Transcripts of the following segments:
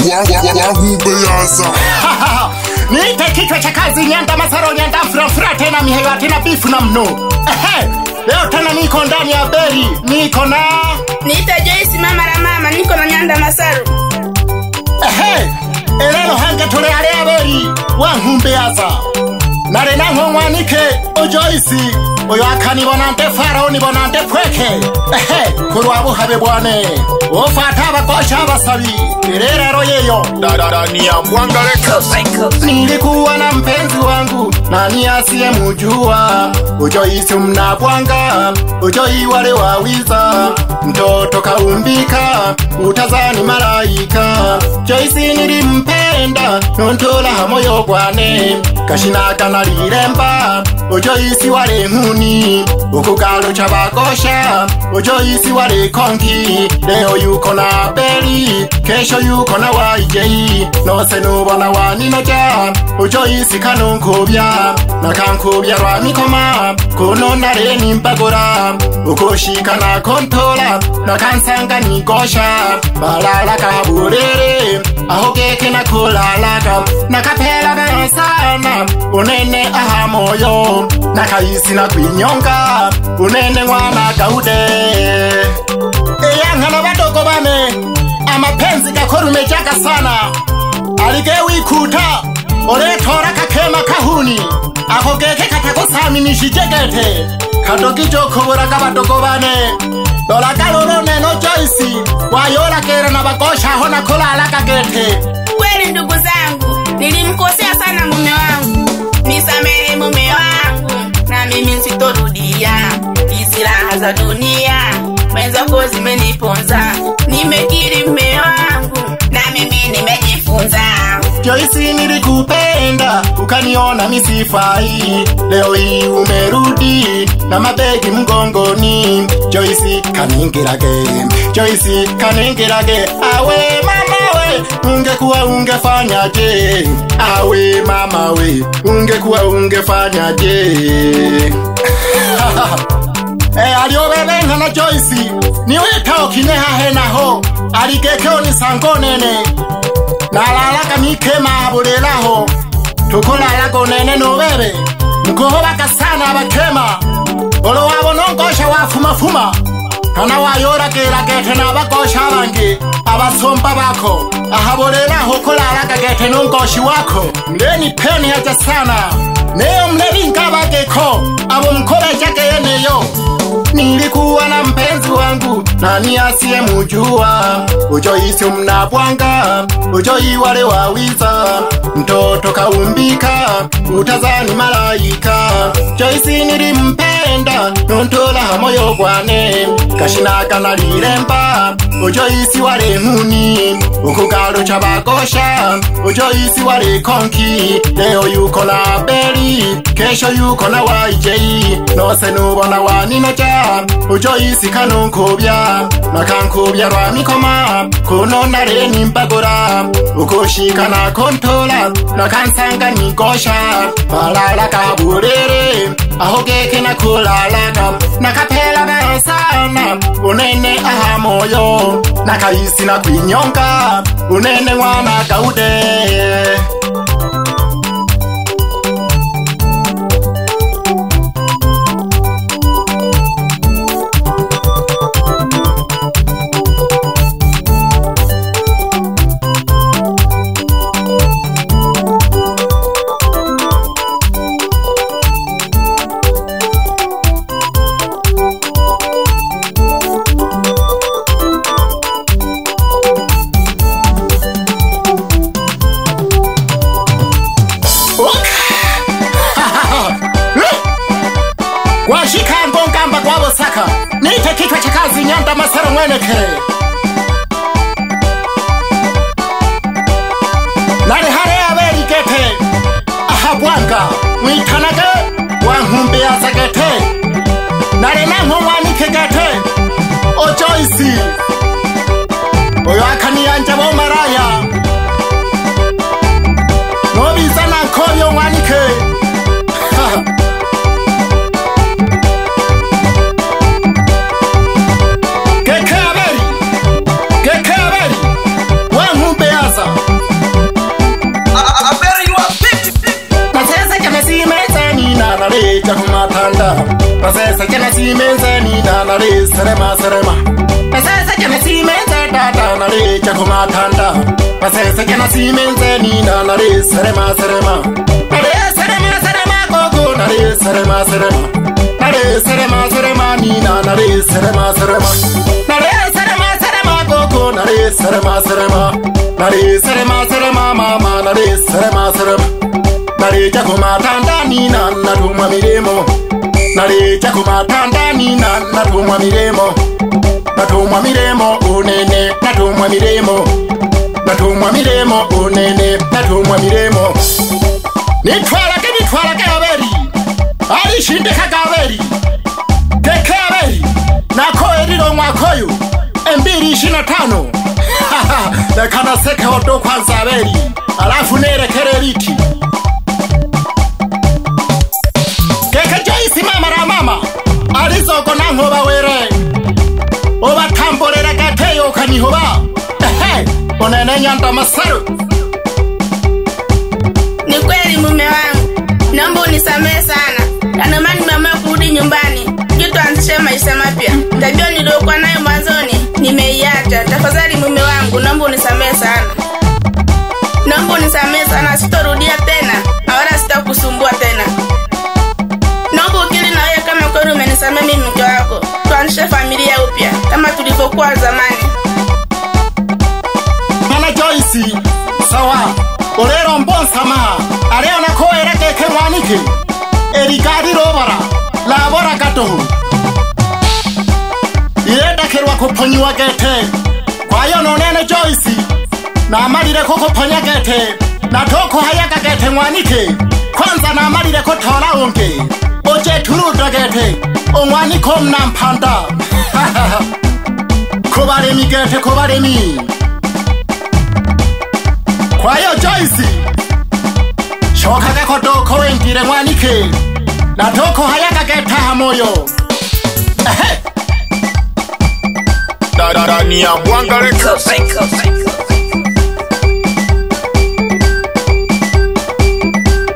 Wahumbeaza. Niite kichwa cha kazi Nyanda Masaro Nyanda Frafra tena mihewa tena bifu na mno. Leo tena niko ndani ya beri. Niko na Niite Joyce mama la mama, niko na Nyanda Masaro. Elelo hange tole alea beri Wahumbeaza. Nare nango mwanike o Joyce oyo akanibona nte Farao nibona nte pweke. Kurwabu habe bwane ofata abakosha abasabi rero yeyo Ni ya Mwangaleka. Nilikuwa na mpenzi wangu nani asiye mujua Joyce mnabwanga Joyce wale wawiza mtoto kaumbika utazani malaika Joyce nilimpenda nontola moyo gwane kashinaka naliremba Joyce wale nkuni ukugalo chabagosha Joyce wale konki leo yuko na beri kesho yuko na waijei nose nubona waninoja Joyce kanunkubya nakankubya rwamikoma kuno nareni mbagora ukoshika na kontola nakansanga nigosha balala kaburere aho geke nakulalaga nakapela sana unene aha moyo nakayisi na kwinyonga unene mwana gaude eyangana badogo bane amapenzi gakorumejaka sana alige wikuta oletora kakema kahuni aho geke katakosami nishijegete kadogi jokobora kabadogo bane dola kaloro neno Joyce wayora kera na bagosha hona kolala kagete. Kweli ndugu zangu, nilimkosea sana mume wangu. Nisamehe mume wangu, na mimi sitorudia. Hizi raha za dunia mwenzako zimeniponza. Nimekiri mume wangu, na mimi nimejifunza. Joyce nilikupenda, ukaniona misifai. Leo hii umerudi, na mabegi mgongoni. Joyce kaningirage, Joyce kaningirage. Awe mama we, ungekuwa ungefanyaje? Awe mama we, ungekuwa ungefanyaje? Aliobebenga na Joyce, niwe kao kineha henaho. Aligekeo ni sangonene. Nalalaka nikema aburelaho tukolalago nene nobebe mkohobaka sana abakema olo wabo nongosha wafumafuma kana wayora geragete n'abagosha abange abasomba bako ahaborelaho kolalaga gete nongoshi wako mleni peni haja sana neyo mlebi nkabageko abo mkobeja geneyo. Nilikuwa na mpenzi wangu nani asiye mujua Joyce mnabwanga Joyce wale wawiza mtoto kaumbika utazani malaika Joyce nilimpenda nontola moyo gwane kashinaka naliremba Joyce wale nkuni ukugalo chabagosha Joyce wale konki leo yuko na beri kesho yuko na waijei nose nubona waninoja Joyce kanunkubya nakankubya rwamikoma kuno nareni mbagora ukoshika na kontola nakansanga nigosha balala kaburere aho geke nakulalaga nakapela sana unene aha moyo nakayisi na kwinyonga unene mwana gaude. Washika ngongamba kwa bosaka niite kichwa cha kazi Nyanda Masaro mwenekere nari hare aberi gete ahabwanga mwitanage Wahumbeaza gete nari nanko mwanike gete o Joyce oyo akaniyanje bo maraya nobiza nankobyo mwanike Wahumbeaza simenze nina nare serema serema. Pasese kena simenze dada nare chakuma tanda. Pasese kena simenze nina nare serema serema. Nare serema serema gogo nare serema serema. Nare serema serema nina nare serema serema. Nare serema serema gogo nare serema serema. Nare serema serema mama nare serema serema. Nare chakuma tanda nina natumwa miremo. Nare chakuma tanda nina natumwa miremo. Natumwa miremo unene natumwa miremo. Natumwa miremo unene natumwa miremo. Nitwala ke aberi. Ali shinde kagaberi. Teke aberi. Nako eriro mwakoyo. Embiri 25. Lekana seke hodo kwanza aberi. Alafu nerekere wiki. Keke Joyce mama ra mama. Alizoko nangoba were. Oba tamborera gateyo kanihoba. Onene nyanda masaru. Ni kweli mume wangu, naomba unisamehe sana. Naomba nimeamua kurudi nyumbani ili tuanzishe maisha mapya. Tabia niliyokuwa nayo mwanzoni nimeiacha. Tafadhali mume wangu, naomba unisamehe sana. Naomba unisamehe sana, sitorudia tena na wala sitakusumbua tena. Naomba ukiri na wewe kama kweli umenisamehe mimi mke wako. Tuanzishe familia upya kama tulivyokuwa zamani. Mama Joyce, sawa. Orero mbonsama, areo nako ereke mwanike. Erikari robara, labora gatohu. Irenda kerwa kuponyiwa gete. Kwa hiyo nonene Joyce, na amalire kukuponya gete. Na toko hayaka gete mwanike. Kwanza na amalire kutola unge. Oje turuda gete, omwaniko mnampanda. Kubaremi gete kubaremi. Kwa hiyo Joyce, shoka gako doko wengire mwanike. Na toko hayaka geta hamoyo. Ndani ya Mwanga Records.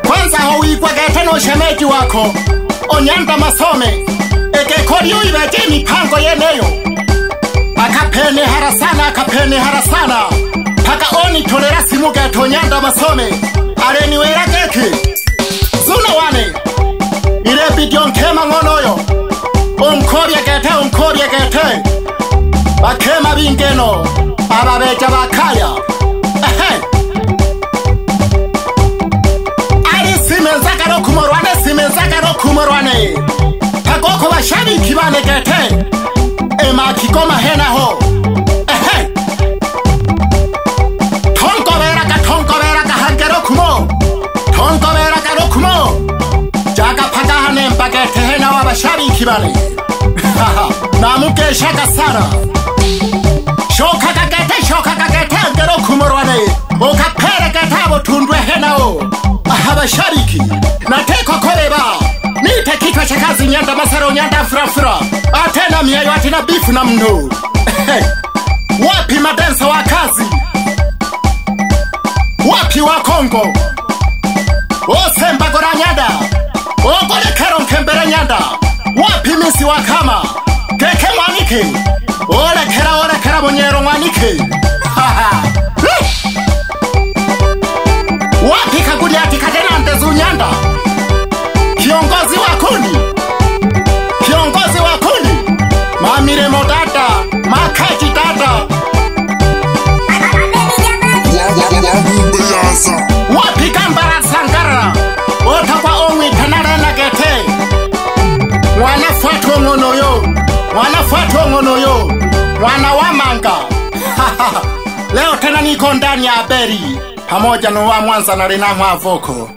Kwanza huikwa geta no shemeji wako Onyanda Masome. Eke kori uibeje mipango yeneyo. Akapene harasana Paka oni tolera simu geto Onyanda Masome. Areni wera geke Zuna wane Ire bidion kema ngonoyo. Umkobye gete Bakema bingeno Ababeja bakaya. Ari simenzaka ro kumorwane Pagoko bashabi kibane gete Ema kikoma hena ho. Tonko beraka hangero kumo. Tonko beraka ro kumo. Jaga paga hane mpagete hena wa bashabi kibane. Namuke shaka sana. Shoka kagete hangero kumorwane. Oka pere gatabo tundwe hena o. Habashariki na teko koreba. Nite kitwa chakazi Nyanda Masaro Nyanda frafra. Atena miayo atina bifu na mno. Wapi madensa wa kazi? Wapi wa Kongo? Osemba gora Nyanda. Ogole kero nkembere Nyanda. Wapi misi wa kama? Keke mwanike. Ole kera monyero mwanike. Wapi kaguli ati kadena ndezu Nyanda? Kiongozi wa kundi Mamire modada Makaji dada. Wapi kambara sangara Otakwa onwi tanarena gete. Wanafuatwa ngono yo Wana wamanga. Leo tena niko ndani ya Beri pamoja na wa Mwanza na Renamwa Voko.